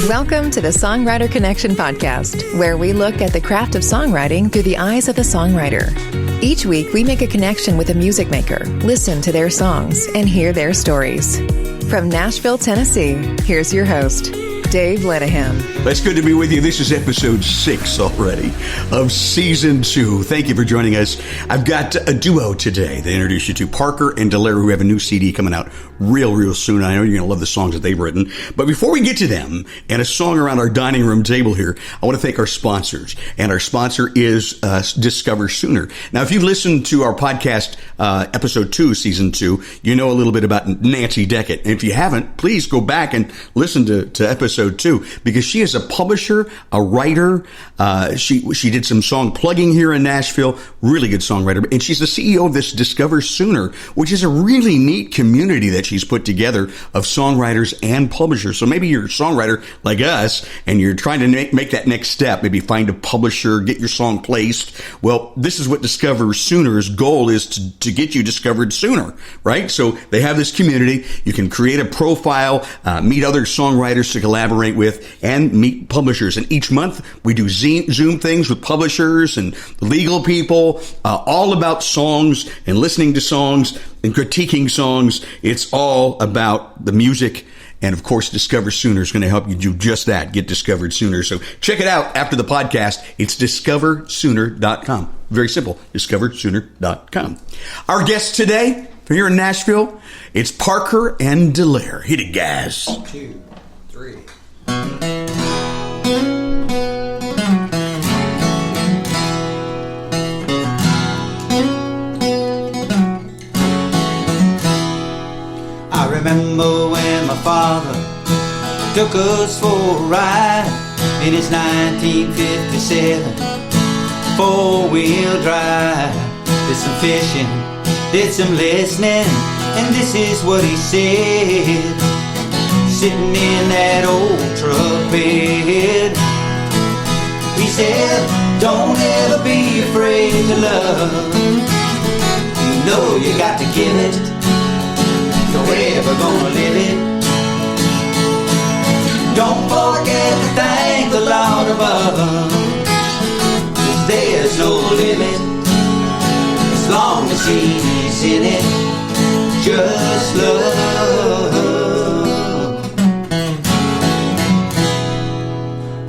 Welcome to the Songwriter Connection podcast, where we look at the craft of songwriting through the eyes of the songwriter. Each week, we make a connection with a music maker, listen to their songs, and hear their stories. From Nashville, Tennessee, here's your host, Dave Lenahan. It's good to be with you. This is episode 6 already of season 2. Thank you for joining us. I've got a duo today that I introduce you to, Parker and Dallaire, who have a new CD coming out real soon. I know you're going to love the songs that they've written. But before we get to them and a song around our dining room table here, I want to thank our sponsors. And our sponsor is Discover Sooner. Now, if you listened to our podcast, episode 2, season 2, you know a little bit about Nancy Deckett. And if you haven't, please go back and listen to episode 2, because she is a publisher, a writer. She did some song plugging here in Nashville, really good songwriter. And she's the CEO of this Discover Sooner, which is a really neat community that she's put together of songwriters and publishers. So maybe you're a songwriter like us and you're trying to make that next step, maybe find a publisher, get your song placed. Well, this is what Discover Sooner's goal is, to get you discovered sooner, right? So they have this community. You can create a profile, meet other songwriters to collaborate with, and meet publishers. And each month we do Zoom things with publishers and legal people, all about songs and listening to songs and critiquing songs. It's all about the music. And of course, Discover Sooner is going to help you do just that, get discovered sooner. So check it out after the podcast. It's discoversooner.com. Very simple, discoversooner.com. Our guests today, here in Nashville, it's Parker and Dallaire. Hit it, guys. 1, 2, 3. I remember when my father took us for a ride in his 1957 four-wheel drive. Did some fishing, did some listening, and this is what he said. Sitting in that old truck bed, he said, don't ever be afraid to love. You know you got to give it, you're ever gonna live it. Don't forget to thank the Lord above, 'cause there's no limit as long as He's in it. Just love.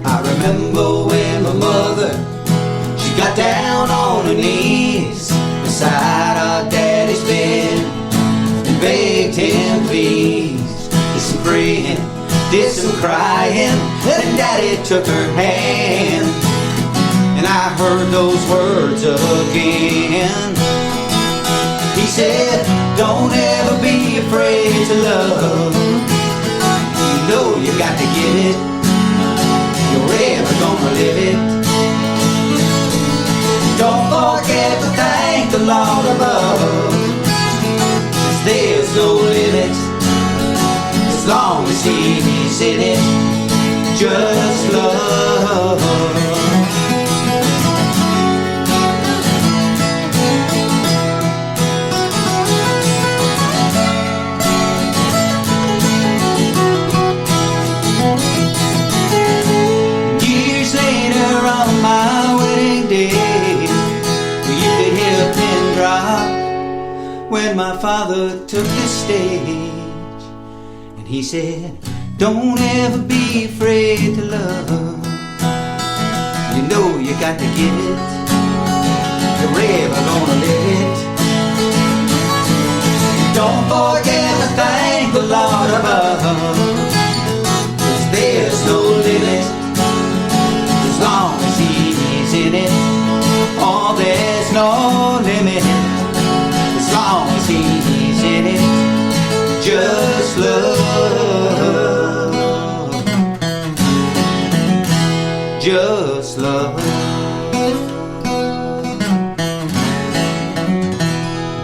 I remember when my mother, she got down on her knees beside our daddy's bed and begged him please. Did some praying, did some crying, and daddy took her hand, and I heard those words again. He said, don't ever be afraid to love. You know you got to give it, you're ever gonna live it. Don't forget to thank the Lord above, 'cause there's no limit as long as He's in it. Just love. When my father took the stage, and he said, don't ever be afraid to love. You know you got to give it, you're ever gonna live it. Don't forget to thank the Lord above, 'cause there's no limit as long as He's in it. Oh, there's no limit as long as He's in it. Just love. Just love.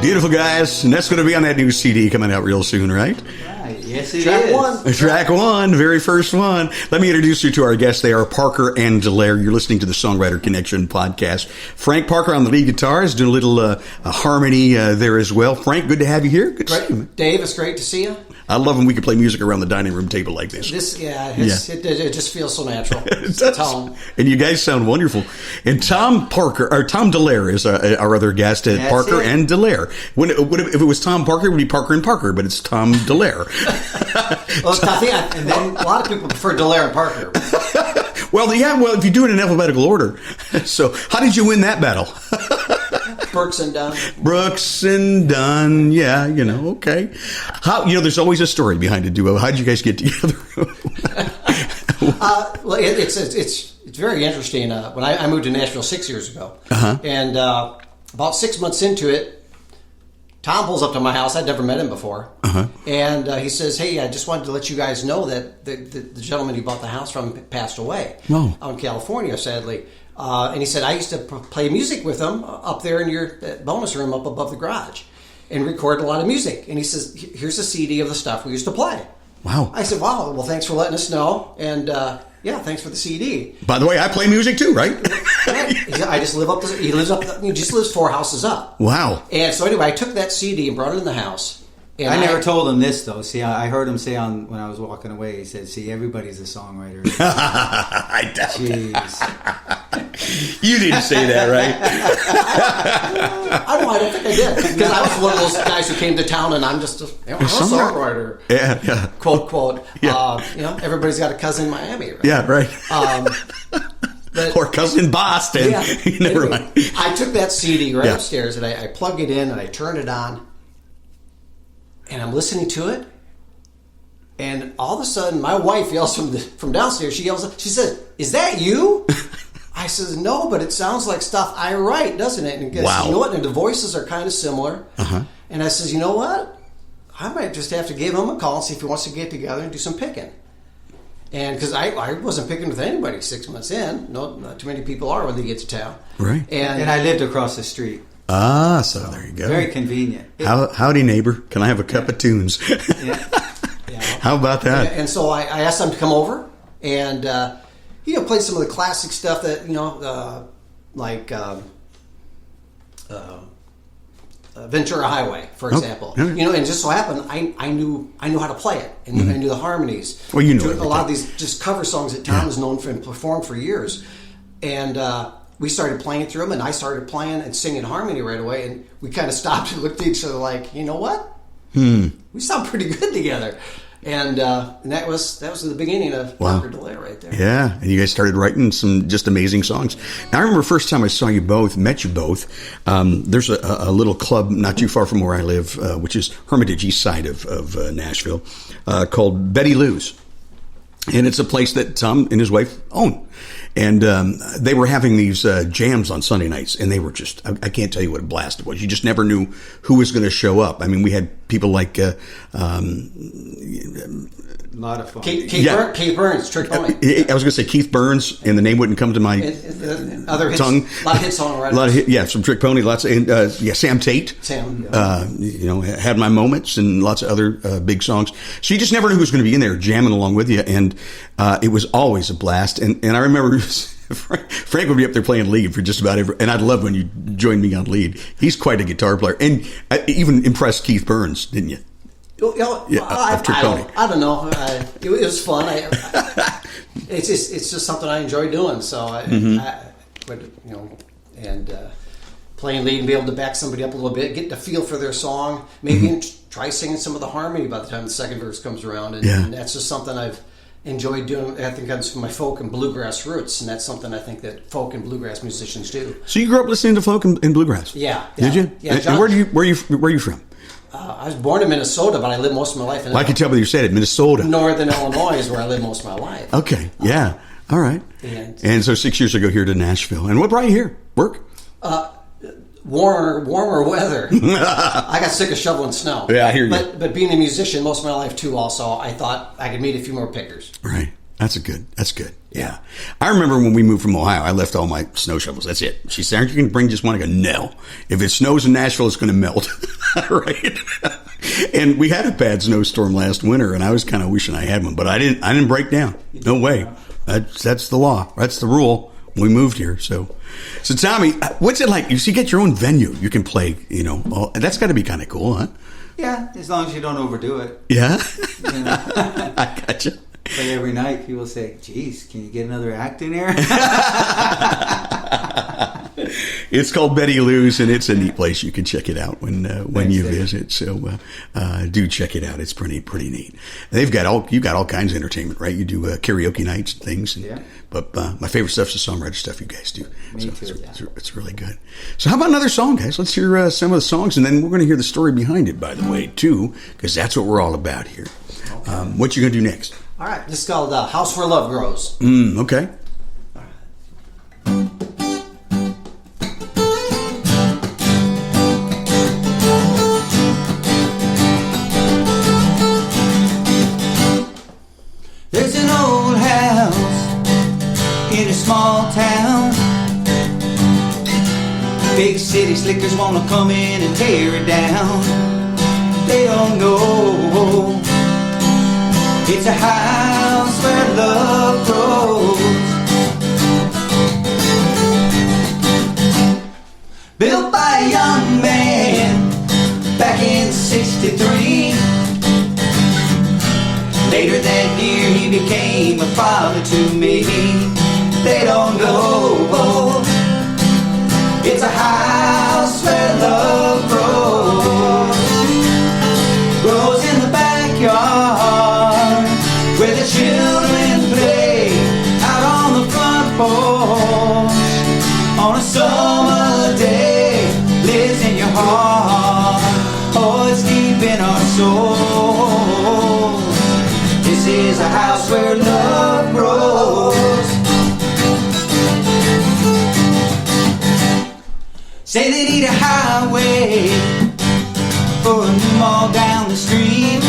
Beautiful, guys. And that's going to be on that new CD coming out real soon, right? Right. Yes, it is. Track one, very first one. Let me introduce you to our guests. They are Parker and Dallaire. You're listening to the Songwriter Connection podcast. Frank Parker on the lead guitar is doing a little harmony there as well. Frank, good to have you here. Good to see you, man. Dave, it's great to see you. I love when we can play music around the dining room table like this. It just feels so natural. It does. And you guys sound wonderful. And Tom Daillaire is our other guest at Parker and Daillaire. If it was Tom Parker, it would be Parker and Parker, but it's Tom Daillaire. And then a lot of people prefer Dallaire and Parker. Well, if you do it in alphabetical order. So, how did you win that battle? Brooks and Dunn. Brooks and Dunn. Yeah, okay. There's always a story behind a duo. How did you guys get together? Well, it's very interesting. When I moved to Nashville 6 years ago, and about 6 months into it, Tom pulls up to my house. I'd never met him before. And he says, hey, I just wanted to let you guys know that the gentleman you bought the house from passed away out in California, sadly. And he said, I used to play music with him up there in your bonus room up above the garage and record a lot of music. And he says, here's a CD of the stuff we used to play. Wow. I said, wow, well, thanks for letting us know. And thanks for the CD. By the way, I play music too, right? I just live up. He just lives 4 houses up. Wow. And so anyway, I took that CD and brought it in the house. And I never told him this though. See, I heard him say when I was walking away. He said, "See, everybody's a songwriter." I doubt Jeez. You didn't say that, right? I don't think I did, because I was one of those guys who came to town and I'm just a songwriter. Yeah. Quote. Yeah. Everybody's got a cousin in Miami. Right? Yeah, right. Or cousin Boston. Yeah. Never mind. I took that CD upstairs and I plugged it in and I turned it on. And I'm listening to it, and all of a sudden, my wife yells from downstairs. She yells, she said, "Is that you?" I says, "No, but it sounds like stuff I write, doesn't it?" And guess, wow. You know what? And the voices are kind of similar. And I says, "You know what? I might just have to give him a call and see if he wants to get together and do some picking." And because I wasn't picking with anybody 6 months in. No, not too many people are when they get to town. Right. And I lived across the street. So there you go. Very convenient. Howdy, neighbor. Can I have a cup of tunes? Yeah. How about that? And so I asked him to come over and play some of the classic stuff that like Ventura Highway, for example. Okay. And just so happened I knew how to play it, and I knew the harmonies. Well, you know a lot of these just cover songs that Tom is known for and performed for years, and we started playing through them, and I started playing and singing harmony right away, and we kind of stopped and looked at each other like, you know what? We sound pretty good together. And that was the beginning of Parker Daillaire right there. Yeah, and you guys started writing some just amazing songs. Now, I remember the first time I met you both, there's a little club not too far from where I live, which is Hermitage, east side of Nashville, called Betty Lou's. And it's a place that Tom and his wife own. And they were having these jams on Sunday nights, and they were just, I can't tell you what a blast it was. You just never knew who was going to show up. I mean, we had people like... a lot of fun. Keith Burns, Trick Pony. I was going to say Keith Burns, and the name wouldn't come to my other hits, tongue. A lot of hit songwriters. Some Trick Pony, lots of, Sam Tate. Had my moments and lots of other big songs. So you just never knew who was going to be in there jamming along with you, and it was always a blast. And I remember Frank would be up there playing lead for just about every, and I'd love when you joined me on lead. He's quite a guitar player, and even impressed Keith Burns, didn't you? I don't know. It was fun. It's just something I enjoy doing. So playing lead and be able to back somebody up a little bit, get the feel for their song, maybe try singing some of the harmony by the time the second verse comes around, and that's just something I've enjoyed doing. I think that's from my folk and bluegrass roots, and that's something I think that folk and bluegrass musicians do. So you grew up listening to folk and bluegrass? Yeah. Did you? Yeah. And where are you from? I was born in Minnesota, but I lived most of my life in... I can tell by you said it, Minnesota. Northern Illinois is where I lived most of my life. Okay, yeah. All right. And so 6 years ago here to Nashville. And what brought you here? Work? Warmer weather. I got sick of shoveling snow. Yeah, I hear you. But being a musician most of my life too also, I thought I could meet a few more pickers. Right. That's good. Yeah. I remember when we moved from Ohio, I left all my snow shovels. That's it. She said, aren't you going to bring just one? I go, no. If it snows in Nashville, it's going to melt. Right. And we had a bad snowstorm last winter, and I was kind of wishing I had one, but I didn't break down. No way. That's the law. That's the rule. We moved here. So Tommy, what's it like? You get your own venue. You can play, that's got to be kind of cool, huh? Yeah, as long as you don't overdo it. Yeah? You know? I gotcha. Like every night, people say, "Geez, can you get another act in here?" It's called Betty Lou's, and it's a neat place. You can check it out when you visit. So do check it out. It's pretty neat. They've got you got all kinds of entertainment, right? You do karaoke nights and things. And, yeah. But my favorite stuff's the songwriter stuff you guys do. Me too. It's really good. So how about another song, guys? Let's hear some of the songs, and then we're going to hear the story behind it, by the way, too, because that's what we're all about here. Okay. What you going to do next? All right. This is called House Where Love Grows. Okay. There's an old house in a small town. Big city slickers wanna come in and tear it down. They don't know it's a house where love grows. Built by a young man back in '63. Later that year he became a father to me. They don't know it's a house where love grows. Grows in the backyard where the children play. Out on the front porch on a summer day. Lives in your heart. Oh, it's deep in our soul. This is a house where love grows. Say they need a highway for a new mall down the street.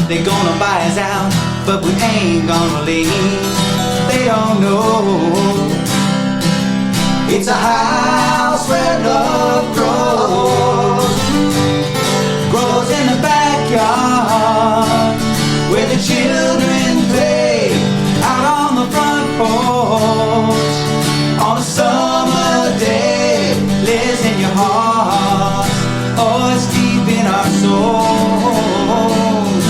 They gonna buy us out, but we ain't gonna leave. They don't know it's a house where love grows. Grows in the backyard where the children play. Out on the front porch on a summer day. Lives in your heart. Oh, it's deep in our souls.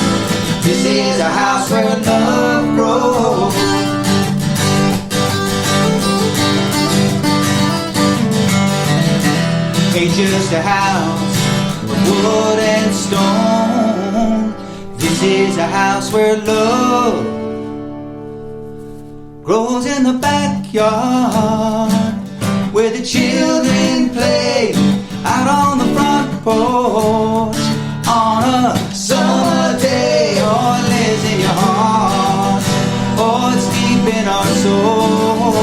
This is a house where love grows. Ain't just a house of wood and stone. This is a house where love grows in the backyard where the children play. Out on the front porch on a summer day. Oh, it lives in your heart. Oh, it's deep in our souls.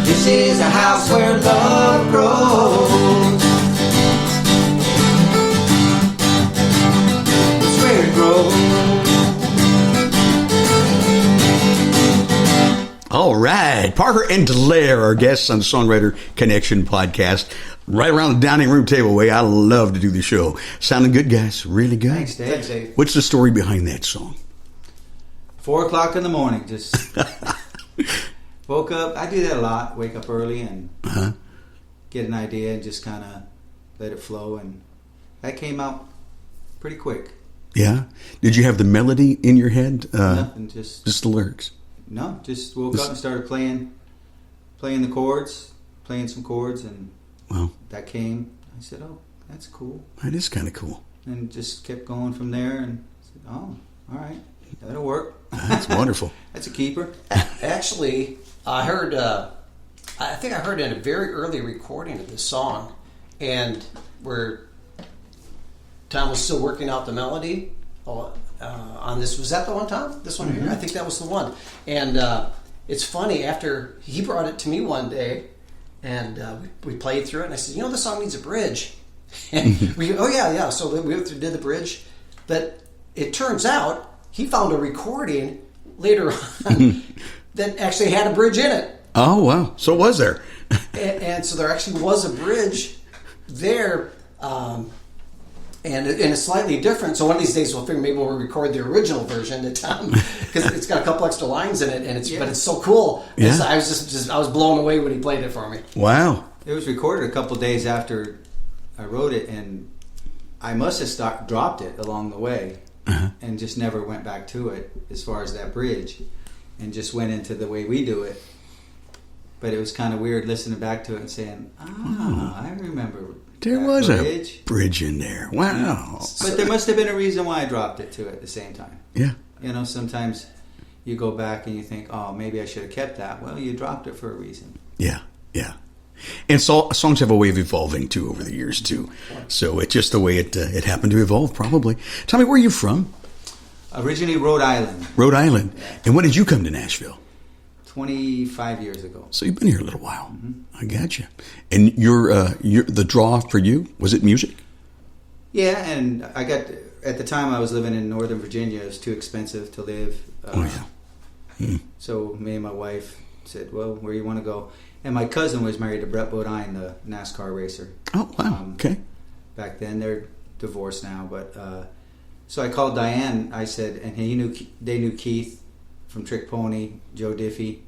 This is a house where love grows. It's where it grows. All right. Parker and Dallaire, our guests on the Songwriter Connection podcast. Right around the dining room table way. I love to do the show. Sounding good, guys. Really good. Thanks, Dave. Thanks, Dave. What's the story behind that song? 4 o'clock in the morning, just woke up. I do that a lot. Wake up early and get an idea and just kind of let it flow. And that came out pretty quick. Yeah. Did you have the melody in your head? Nothing, just the lyrics. No, just woke up and started playing the chords, playing some chords, and wow, that came. I said, "Oh, that's cool." That is kind of cool. And just kept going from there, and said, "Oh, all right, that'll work." That's wonderful. That's a keeper. Actually, I heard. I think I heard in a very early recording of this song, and where Tom was still working out the melody on this. Was that the one, Tom? This one here? I think that was the one. And it's funny, after he brought it to me one day, and we played through it, and I said, this song needs a bridge. And yeah. So we did the bridge. But it turns out he found a recording later on that actually had a bridge in it. Oh, wow. So was there? and so there actually was a bridge there. And it's slightly different. So one of these days we'll figure maybe we'll record the original version because it's got a couple extra lines in it, and but it's so cool. Yeah. So I was blown away when he played it for me. Wow. It was recorded a couple days after wrote it, and I must have dropped it along the way, and just never went back to it as far as that bridge, and just went into the way we do it. But it was kind of weird listening back to it and saying, I remember there that was bridge. a bridge in there. Wow. But there must have been a reason why I dropped it too at the same time. Yeah. You know, sometimes you go back and you think, oh, maybe I should have kept that. Well, you dropped it for a reason. Yeah, yeah. And so songs have a way of evolving too over the years too. So it's just the way it happened to evolve, probably. Tell me, where are you from? Originally Rhode Island. Rhode Island. Yeah. And when did you come to Nashville? 25 years ago. So you've been here a little while. I got you. And you're the draw for you, was it music? Yeah, and I got, at the time I was living in Northern Virginia. It was too expensive to live. So me and my wife said, well, where you want to go? And my cousin was married to Brett Bodine, the NASCAR racer. Oh, wow. Okay. Back then. They're divorced now. But so I called Diane. I said, and they knew Keith from Trick Pony. Joe Diffie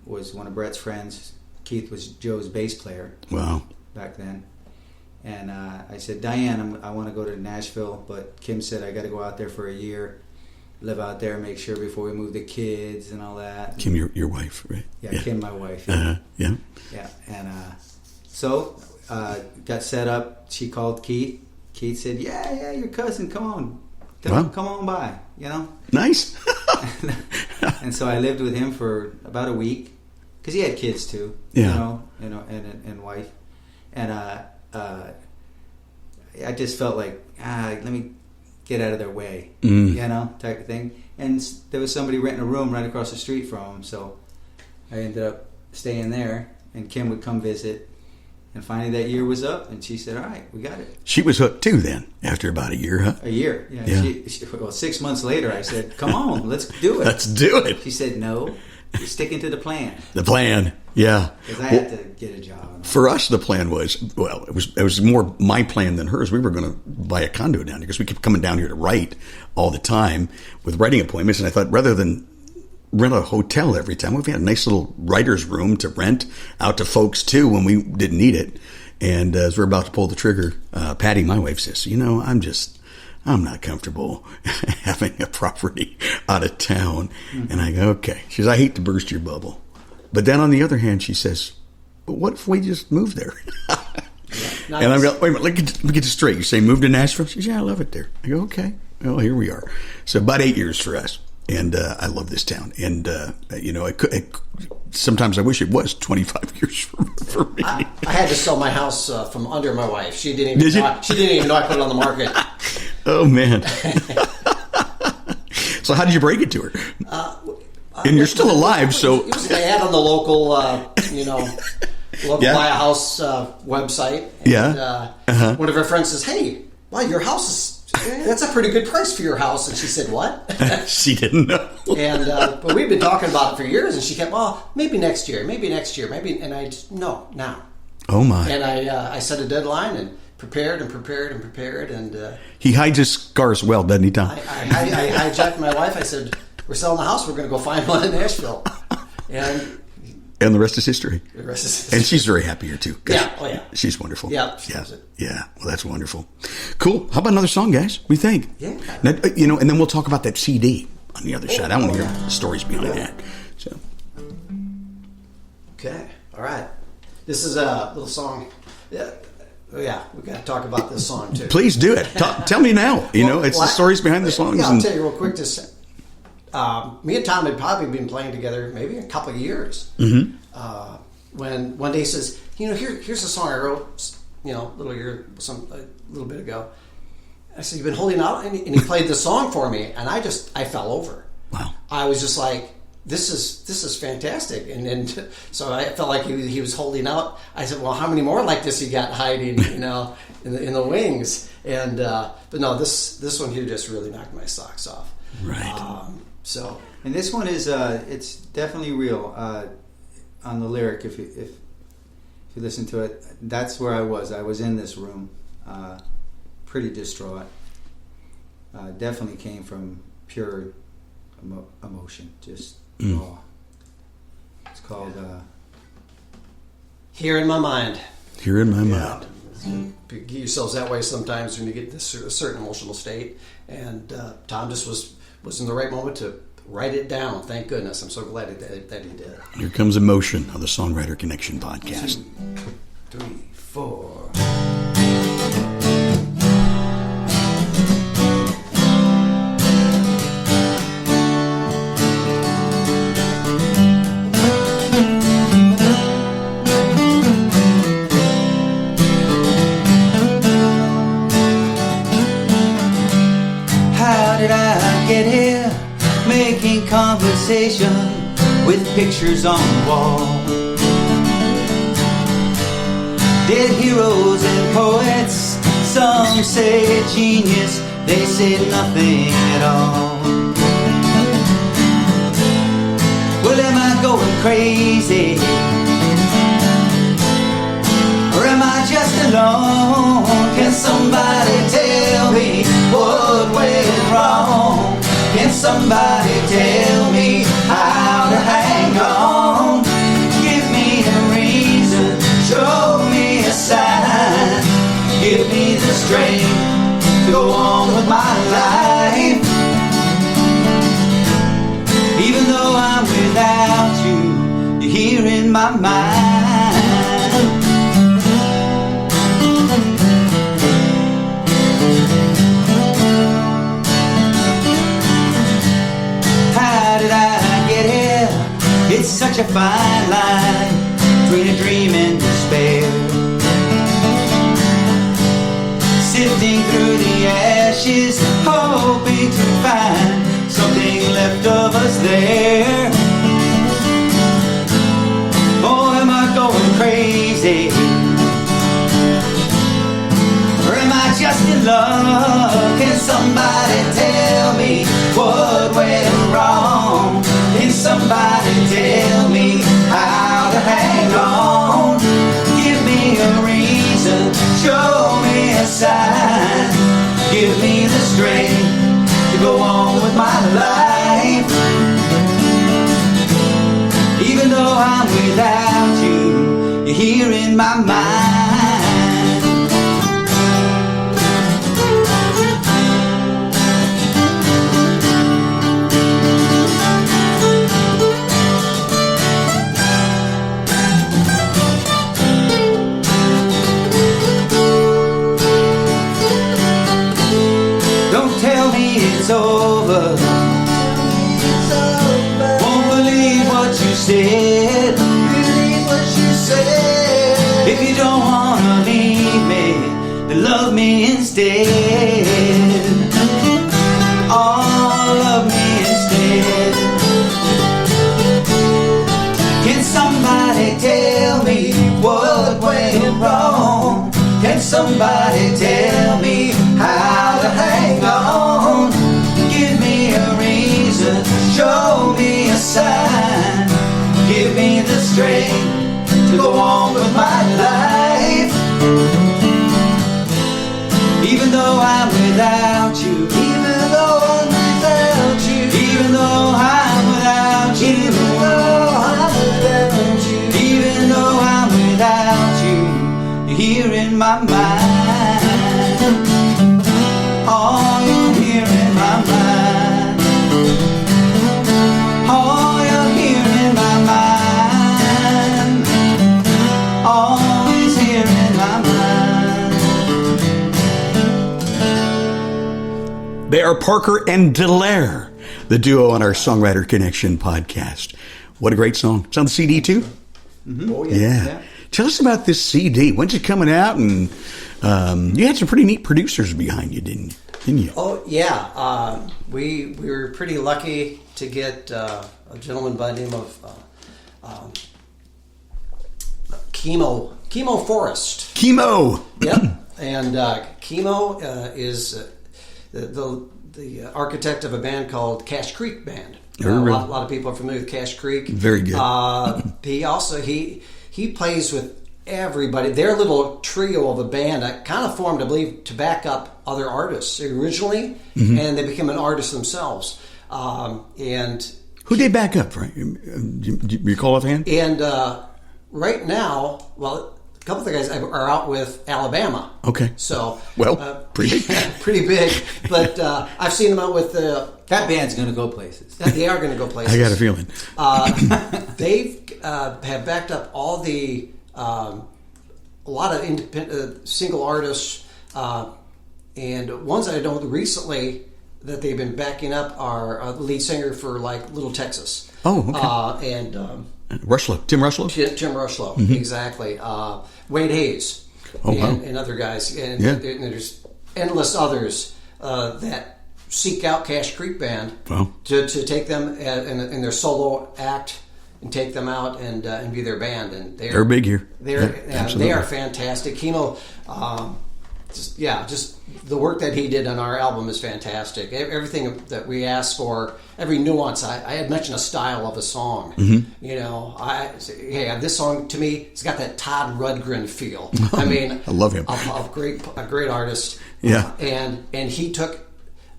was one of Brett's friends. Keith was Joe's bass player. Wow. Back then. And I said, Diane, I want to go to Nashville. But Kim said, I got to go out there for a year. Live out there, make sure before we move the kids and all that. Kim, your wife, right? Yeah, Kim, my wife. Yeah. Yeah. Yeah, and so got set up. She called Keith. Keith said, "Yeah, your cousin. Come on, come on by." You know. Nice. And so I lived with him for about a week because he had kids too. Yeah. And wife, and I just felt like let me get out of their way, type of thing. And there was somebody renting a room right across the street from him, so I ended up staying there, and Kim would come visit, and finally that year was up, and she said, all right, we got it. She was hooked too then, after about a year, huh? A year, yeah. Well, 6 months later, I said, come on, let's do it. Let's do it. She said, no, you're sticking to the plan. The plan, yeah. Because I had to get a job. For us, the plan was, well, it was more my plan than hers. We were going to buy a condo down here because we kept coming down here to write all the time with writing appointments. And I thought rather than rent a hotel every time, we had a nice little writer's room to rent out to folks too when we didn't need it. And as we're about to pull the trigger, Patty, my wife, says, I'm not comfortable having a property out of town. Mm-hmm. And I go, okay. She says, I hate to burst your bubble. But then on the other hand, she says, but what if we just moved there? And I'm going, wait a minute, let me get this straight. You say move to Nashville? She says, yeah, I love it there. I go, okay. Well, here we are. So about 8 years for us. And I love this town. And, sometimes I wish it was 25 years for me. I had to sell my house from under my wife. She didn't even know I put it on the market. Oh, man. So how did you break it to her? And you're still alive, so... It was an ad on the local, buy a house website. And, one of her friends says, hey, wow, your house is... That's a pretty good price for your house. And she said, what? She didn't know. And but we've been talking about it for years, and she kept, maybe next year. And I just, no, now. Oh, my. And I set a deadline and prepared. And he hides his scars well, doesn't he, Tom? I hijacked my wife. I said, we're selling the house. We're going to go find one in Nashville. And the rest is history. And she's very happy here, too. Yeah. Oh, yeah. She's wonderful. Yeah. Yeah. Well, that's wonderful. Cool. How about another song, guys? What do you think? Yeah. Now, and then we'll talk about that CD on the other side. I want to hear the stories behind that. So. Okay. All right. This is a little song. Yeah. Oh, yeah. We got to talk about this song, too. Please do it. Tell me now. It's the stories behind the songs. Yeah, I'll tell you real quick. Me and Tom had probably been playing together maybe a couple of years. Mm-hmm. When one day he says, here's a song I wrote, a little bit ago. I said, you've been holding out, and he played the song for me, and I fell over. Wow! I was just like, this is fantastic, and so I felt like he was holding out. I said, well, how many more like this you got hiding, in the wings? And but no, this one here just really knocked my socks off. Right. And this one is it's definitely real on the lyric. If you listen to it, that's where I was. I was in this room, pretty distraught. Definitely came from pure emotion, just raw. It's called "Here in My Mind." Here in My Mind. get yourselves that way sometimes when you get this a certain emotional state. And Tom just was in the right moment to write it down. Thank goodness. I'm so glad that he did. Here comes emotion on the Songwriter Connection podcast. 2, 3, 4. Conversation with pictures on the wall, dead heroes and poets. Some say genius, they say nothing at all. Well, am I going crazy, or am I just alone? Can somebody tell me what went wrong? Can somebody tell me how to hang on? Give me a reason, show me a sign. Give me the strength to go on with my life. Even though I'm without you, you're here in my mind. It's such a fine line between a dream and despair. Sifting through the ashes, hoping to find something left of us there. Oh, am I going crazy? Or am I just in love? Can somebody tell me what went wrong? Can somebody tell me how to hang on? Give me a reason, show me a sign. Give me the strength to go on with my life. Even though I'm without you, you're here in my mind. It's over. Won't believe what you said. If you don't wanna leave me, then love me instead. Oh, love me instead. Can somebody tell me what went wrong? Can somebody tell me how to hang on? Give me a reason, show me a sign. Give me the strength to go on with my life. Even though I'm without you, even though I'm without you, even though I'm without you, even though I'm without you, even though I'm without you, you're here in my mind. Oh, you're here in my mind. Oh, you're here in my mind. Always here in my mind. They are Parker and Dallaire, the duo on our Songwriter Connection podcast. What a great song. It's on the CD too? Mm-hmm. Oh, Yeah. Tell us about this CD. When's it coming out? And you had some pretty neat producers behind you, didn't you? Oh, yeah. We were pretty lucky to get a gentleman by the name of Chemo Forrest. Chemo! Yep. And Chemo is the architect of a band called Cache Creek Band. A lot of people are familiar with Cache Creek. Very good. He plays with everybody. Their little trio of a band that kind of formed, I believe, to back up other artists originally, and they became an artist themselves. And who'd they back up, Frank? Do you recall offhand? And right now, well, couple of the guys are out with Alabama. Okay. So pretty big. pretty big. But I've seen them out with that band's going to go places. They are going to go places. I got a feeling. They have backed up all the a lot of independent single artists, and ones that I know recently that they've been backing up are the lead singer for like Little Texas. Oh, okay. And Rushlow, Tim Rushlow. Tim Rushlow, exactly. Wade Hayes, and other guys, and there's endless others that seek out Cache Creek Band to take them in their solo act and take them out and be their band. And they're big here. They are fantastic. Kimo, just the work that he did on our album is fantastic. Everything that we asked for, every nuance. I had mentioned a style of a song. Mm-hmm. You know, this song to me, it's got that Todd Rundgren feel. I mean, I love him. A great artist. Yeah. And he took.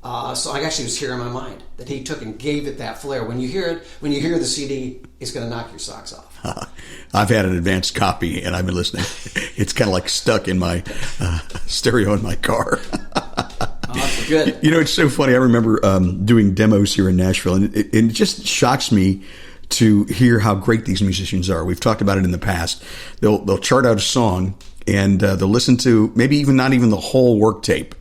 So I actually was here in my mind that he took and gave it that flair. When you hear the CD, it's going to knock your socks off. I've had an advanced copy and I've been listening. It's kind of like stuck in my stereo in my car. That's good. You know, it's so funny. I remember doing demos here in Nashville, and it just shocks me to hear how great these musicians are. We've talked about it in the past. They'll chart out a song and they'll listen to maybe even not even the whole work tape.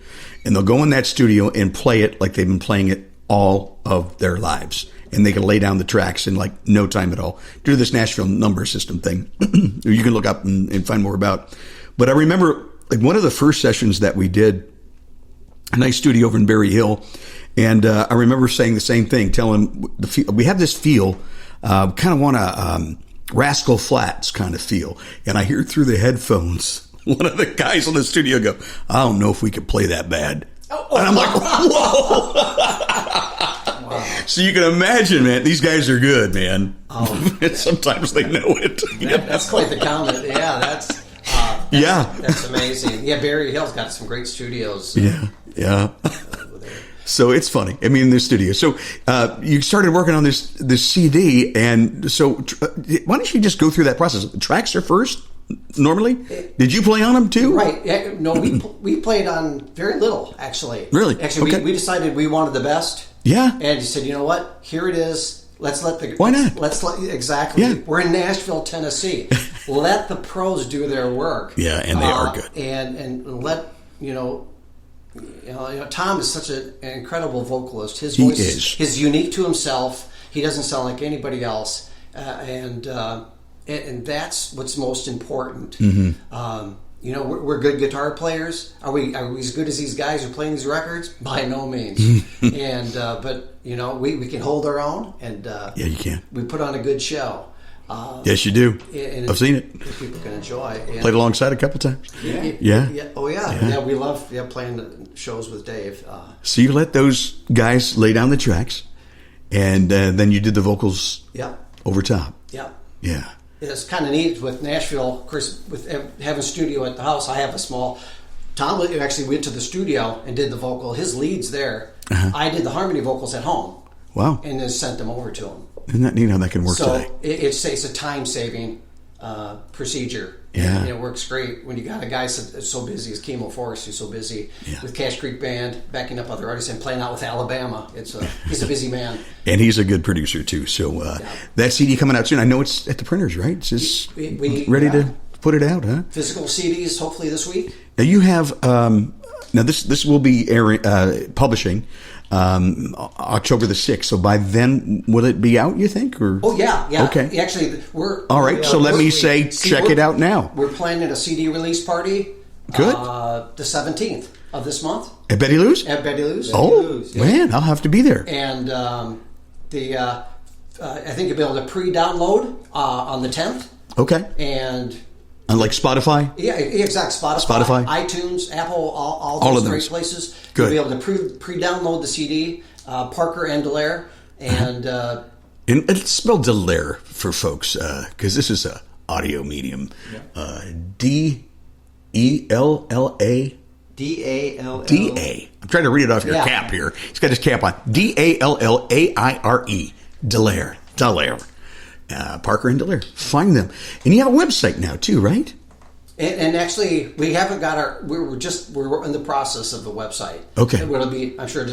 And they'll go in that studio and play it like they've been playing it all of their lives. And they can lay down the tracks in like no time at all. Do this Nashville number system thing. You can look up and find more about. But I remember like one of the first sessions that we did, a nice studio over in Berry Hill. And I remember saying the same thing, telling we have this feel, kind of want a Rascal Flatts kind of feel. And I hear through the headphones one of the guys in the studio go, I don't know if we could play that bad. And I'm like, whoa. Wow. So you can imagine, man, these guys are good, man. And sometimes they know it. That's quite the comment. Yeah, that's amazing. Yeah, Berry Hill's got some great studios. Yeah. So it's funny. I mean, in the studio. So you started working on this CD, and so why don't you just go through that process? The tracks are first. Normally, did you play on them too? Right. Yeah, no, we played on very little, actually. Really? Actually, okay. we decided we wanted the best. Yeah. And you said, you know what? Here it is. Why not? Exactly. Yeah. We're in Nashville, Tennessee. Let the pros do their work. Yeah, and they are good. And let Tom is such an incredible vocalist. His voice is unique to himself. He doesn't sound like anybody else, and that's what's most important. Mm-hmm. We're good guitar players. Are we as good as these guys who are playing these records? By no means. But we can hold our own, and yeah, you can. We put on a good show. Yes, you do. I've seen it. People can enjoy. Played alongside a couple times. Yeah. Oh yeah. We love playing the shows with Dave. So you let those guys lay down the tracks, and then you did the vocals. Over top. Yeah. It's kind of neat with Nashville, of course, with having a studio at the house. I have a small. Tom actually went to the studio and did the vocal. His lead's there. Uh-huh. I did the harmony vocals at home. Wow. And then sent them over to him. Isn't that neat how that can work today? So it's a time-saving procedure. Yeah. And it works great when you got a guy so busy as Kimo Forrest, who's so busy with Cache Creek Band, backing up other artists, and playing out with Alabama. He's a busy man. And he's a good producer, too. So that CD coming out soon. I know it's at the printers, right? It's just ready to put it out, huh? Physical CDs, hopefully this week. Now you have... now this will be publishing October the 6th. So by then, will it be out, you think? Or? Oh, yeah. Okay. Actually, we're... All right, so let me check it out now. We're planning a CD release party. Good. The 17th of this month. At Betty Lou's? At Betty Lou's. Man, I'll have to be there. And I think you'll be able to pre-download on the 10th. Okay. And... Like Spotify? Yeah, exactly. Spotify, iTunes, Apple, all those great places. Good. You'll be able to pre-download the CD, Parker and Dallaire. And it's spelled Dallaire for folks, because this is an audio medium. D-E-L-L-A. D-A-L-L. I'm trying to read it off your cap here. He's got his cap on. D-A-L-L-A-I-R-E. Dallaire. Parker and Dallaire. Find them. And you have a website now, too, right? And actually, we haven't got we're in the process of the website. Okay. It'll be, I'm sure,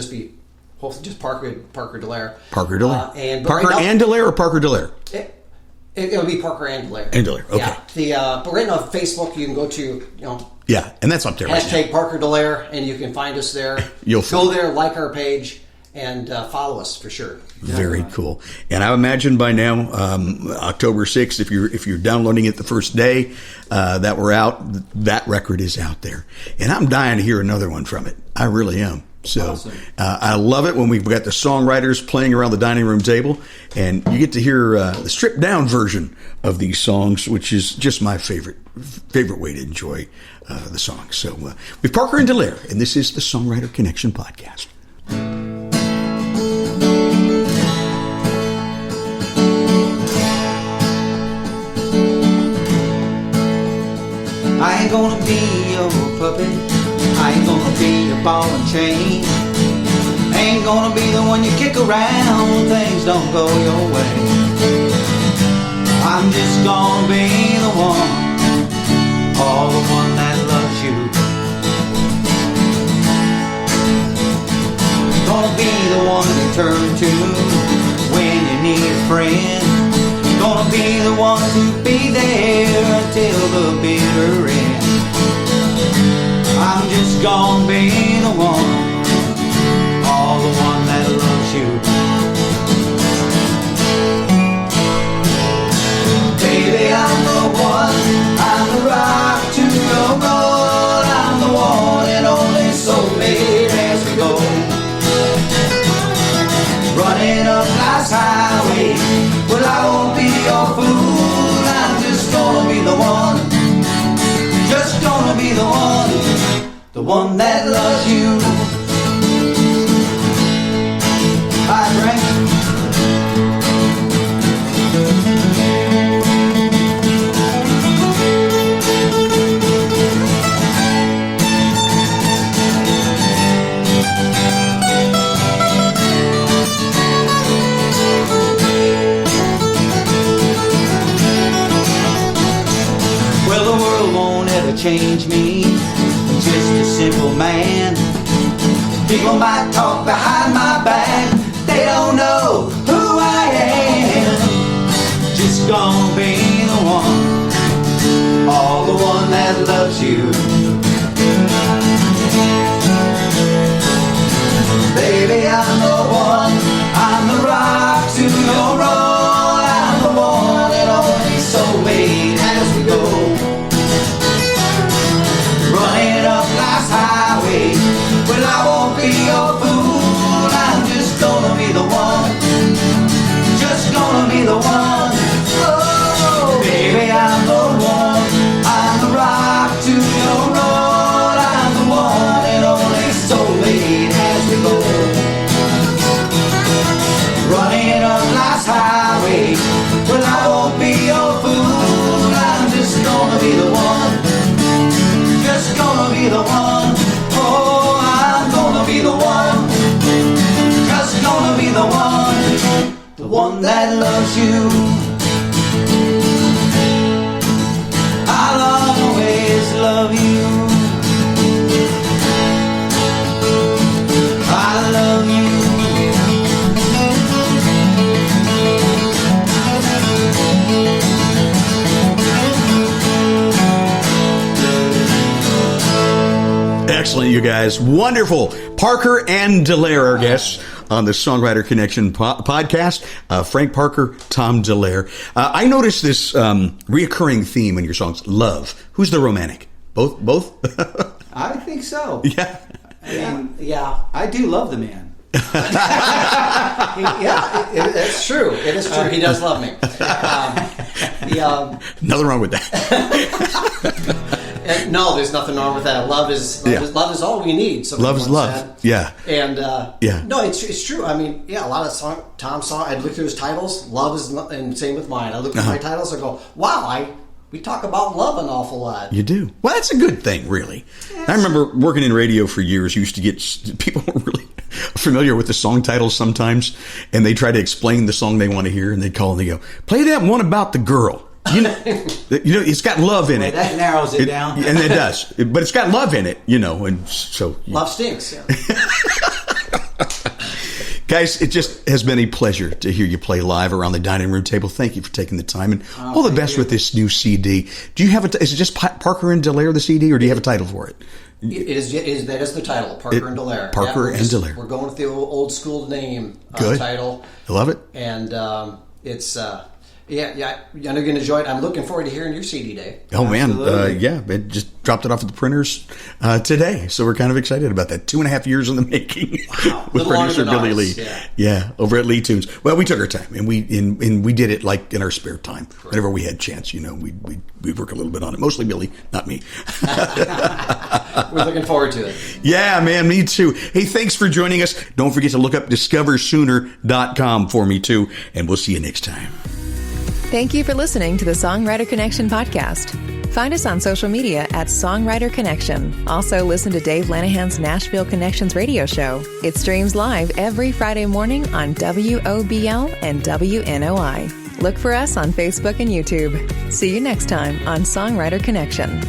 hopefully just Parker Daillaire. Parker Daillaire. Parker and Dallaire or Parker Dallaire? It'll be Parker and Dallaire. And Dallaire, okay. Yeah. But right now, Facebook, you can go to, Yeah, and that's up there right now. Hashtag Parker Dallaire, and you can find us there. You'll go there, like our page, and follow us for sure. Very cool. And I imagine by now, October 6th, if you're downloading it the first day that we're out, that record is out there. And I'm dying to hear another one from it. I really am. So awesome. I love it when we've got the songwriters playing around the dining room table, and you get to hear the stripped down version of these songs, which is just my favorite way to enjoy the song. So with Parker and Dallaire, and this is the Songwriter Connection Podcast. I ain't gonna be your puppet. I ain't gonna be your ball and chain. Ain't gonna be the one you kick around when things don't go your way. I'm just gonna be the one, all the one that loves you. Gonna be the one you turn to when you need a friend. Gonna be the one to be there until the bitter end. I'm just gonna be the one, all the one that loves you. Baby, I'm the one, I'm the rock to your boat. I'm the one and only soulmate as we go. Running up life's highway, well, I won't be your fool. I'm just gonna be the one, just gonna be the one that loves you. I drank. Well, the world won't ever change me. I'm just a simple man. People might talk behind my back. They don't know who I am. Just gonna be the one, all the one that loves you. Baby, I'm the one, I'm the rock to your roll. I'm the one and only soulmate as we go. Running up life's highway, well, I won't be your fool. I'm just gonna be the one, just gonna be the one. Oh, baby, I'm the one, I'm the rock to your roll. I'm the one and only soulmate as we go. Running up life's highway, well, I won't be your fool. I'm just gonna be the one, just gonna be the one. Oh, I'm gonna be the one, just gonna be the one that loves you. I'll always love you. I love you. Excellent, you guys. Wonderful. Parker and Dallaire, our guests on the Songwriter Connection podcast. Frank Parker, Tom Daillaire. I noticed this reoccurring theme in your songs. Love. Who's the romantic? Both? I think so. Yeah. Yeah. I do love the man. It's true. It is true. He does love me. Nothing wrong with that. And no, there's nothing wrong with that. Love is all we need. Love is love. Said. Yeah. And yeah. No, it's true. I mean, yeah, a lot of Tom's songs. I look through his titles. Love is, and same with mine. I look at my titles. I go, wow, we talk about love an awful lot. You do. Well, that's a good thing, really. Yes. I remember working in radio for years. You used to get people were really familiar with the song titles sometimes, and they try to explain the song they want to hear, and they'd call and they go, "Play that one about the girl." It's got love in it. That narrows it down. And it does. But it's got love in it, and so. Love stinks. Yeah. Guys, it just has been a pleasure to hear you play live around the dining room table. Thank you for taking the time, and all the best with this new CD. Do you have is it just Parker and Daillaire, the CD, or do you have a title for it? It is that is the title, Parker and Daillaire. Parker and Daillaire. We're going with the old school name title. I love it. And it's I'm going to enjoy it. I'm looking forward to hearing your CD, Dave. Oh man, it just dropped it off at the printers today, so we're kind of excited about that. 2.5 years in the making. Wow. With producer Billy Lee. Yeah, over at Lee Tunes. Well, we took our time, and we did it like in our spare time, whenever we had chance. We'd work a little bit on it. Mostly Billy, not me. We're looking forward to it. Yeah, man, me too. Hey, thanks for joining us. Don't forget to look up discoversooner.com for me too, and we'll see you next time. Thank you for listening to the Songwriter Connection podcast. Find us on social media at Songwriter Connection. Also, listen to Dave Lanahan's Nashville Connections radio show. It streams live every Friday morning on WOBL and WNOI. Look for us on Facebook and YouTube. See you next time on Songwriter Connection.